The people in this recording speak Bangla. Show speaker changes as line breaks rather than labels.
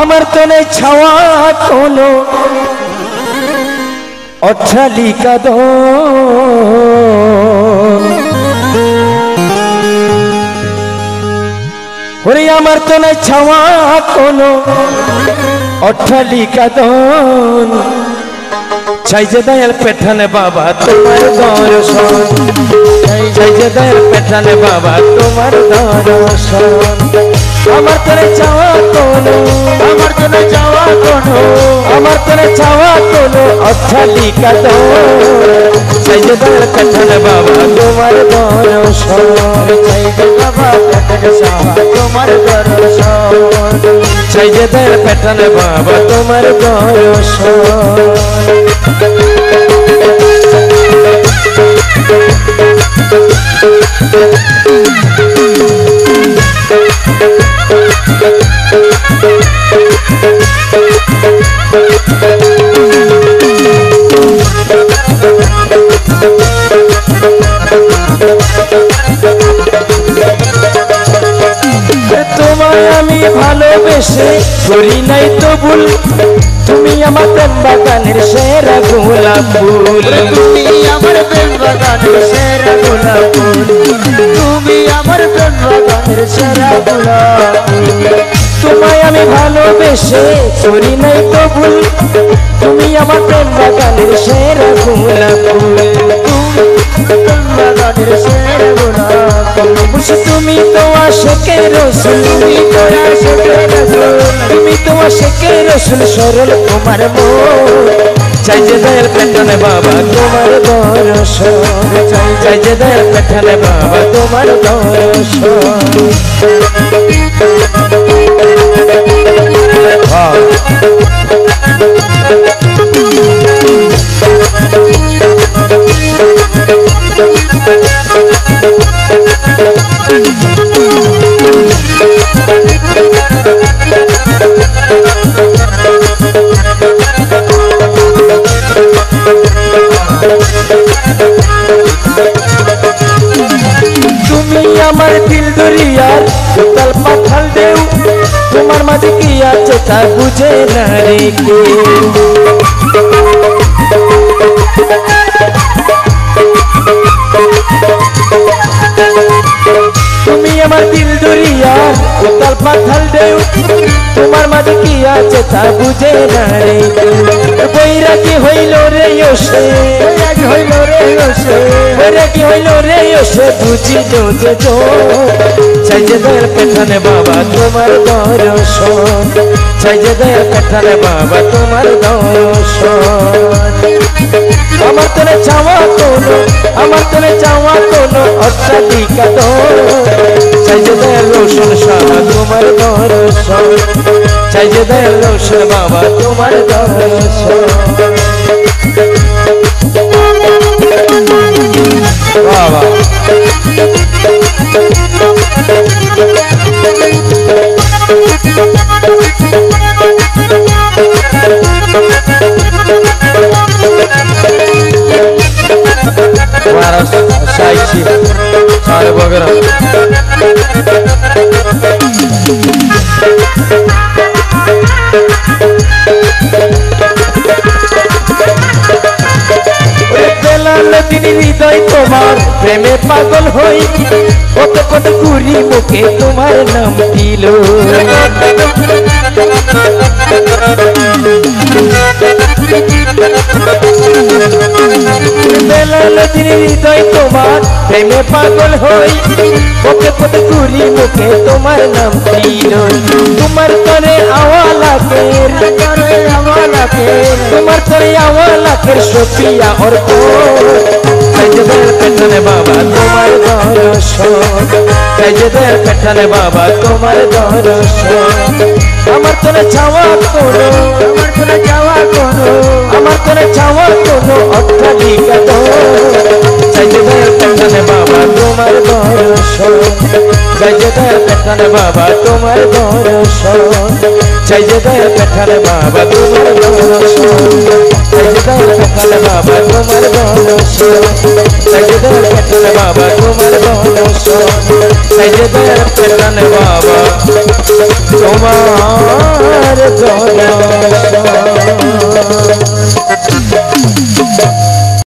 আমার তো নেই ছাওয়া কোনো অট্টালিকা ওরে আমার তো নেই ছাওয়া কোনো অট্টালিকা চাই যে দয়াল পেঠানে বাবা তোমার দর্শন চাই যে দয়াল পেঠানে বাবা তোমার দর্শন আমার তোরে চাওয়া কোনো আমার তোরে চাওয়া কোনো আমার তোরে চাওয়া কোনো অট্টালিকা চাই যে দয়াল পেঠানে বাবা তোমার দর্শন চাই যে বাবা পেঠানে চাওয়া তোমার দর্শন চাই যে দয়াল পেঠানে বাবা তোমার দর্শন তোমায় আমি ভালোবেসে করি নাই তো ভুল তুমি আমার প্রেম বাগানের সেরা গোলাপ ফুল তুমি আমার প্রেম বাগানের সেরা গোলাপ ফুল তুমি আমার প্রেম বাগানের সেরা গোলাপ ফুল তোমায় আমি ভালোবেসে করি নাই তো ভুল তুমি আমার প্রেম বাগানের সেরা গোলাপ ফুল প্রেম বাগানের সেরা গোলাপ ফুল তুমি তো আশিকের রসুল তুমি তো আশিকের রসুল তুমি তো আশিকের রসুল সরল তোমার মন চাই যে দয়াল পেঠানে বাবা তোমার দর্শন চাই যে দয়াল পেঠানে বাবা তোমার দর্শন তুমি আমার দিল দরিয়ার উতাল পাথাল দেও তোমার মাঝে কি আছে তা বুঝে না রে কেউ তুমি আমার দিল দরিয়ার উতাল পাথাল দেও তোমার মাঝে কি আছে তা বুঝে না রে বৈরাগী হইল রে ওসে বৈরাগী হইল রে ওসে বৈরাগী হইল রে ওসে বুঝি যে চাই যে দয়াল পেঠানে বাবা তোমার দর্শন চাই যে দয়াল পেঠানে বাবা তোমার দর্শন আমার তোরে চাওয়া কোনো আমার তোরে চাওয়া কোনো অট্টালিকা চাই যে দয়াল রোশন সাহা তোমার দর্শন চাই যে দয়াল রোশন বাবা তোমার দর্শন বাবা साइची सारे वगैरह হৃদয় তোমার প্রেমে পাগল হই কত কত ঘুরি মুখে তোমার নাম দিল হৃদয় তোমার প্রেমে পাগল হই কত কত ঘুরি মুখে তোমার নাম দিল তোমার তরে আওয়ালাকের তোমার তরে আওয়ালাকের সফিয়া ওর চাই যে দয়াল পেঠানে বাবা তোমার দর্শন চাই যে দয়াল পেঠানে বাবা তোমার দর্শন আমার তোরে চাওয়া কোনো আমার তোরে চাওয়া কোনো আমার তোরে চাওয়া কোনো অট্টালিকা চাই যে দয়াল পেঠানে বাবা তোমার দর্শন চাই যে দয়াল পেঠানে বাবা তোমার দর্শন চাই যে দয়াল পেঠানে বাবা তোমার দর্শন চাই যে দয়াল পেঠানে বাবা তোমার দর্শন চাই যে দয়াল পেঠানে বাবা তোমার দর্শন চাই যে দয়ার পেটান বাবা তোমার দর্শন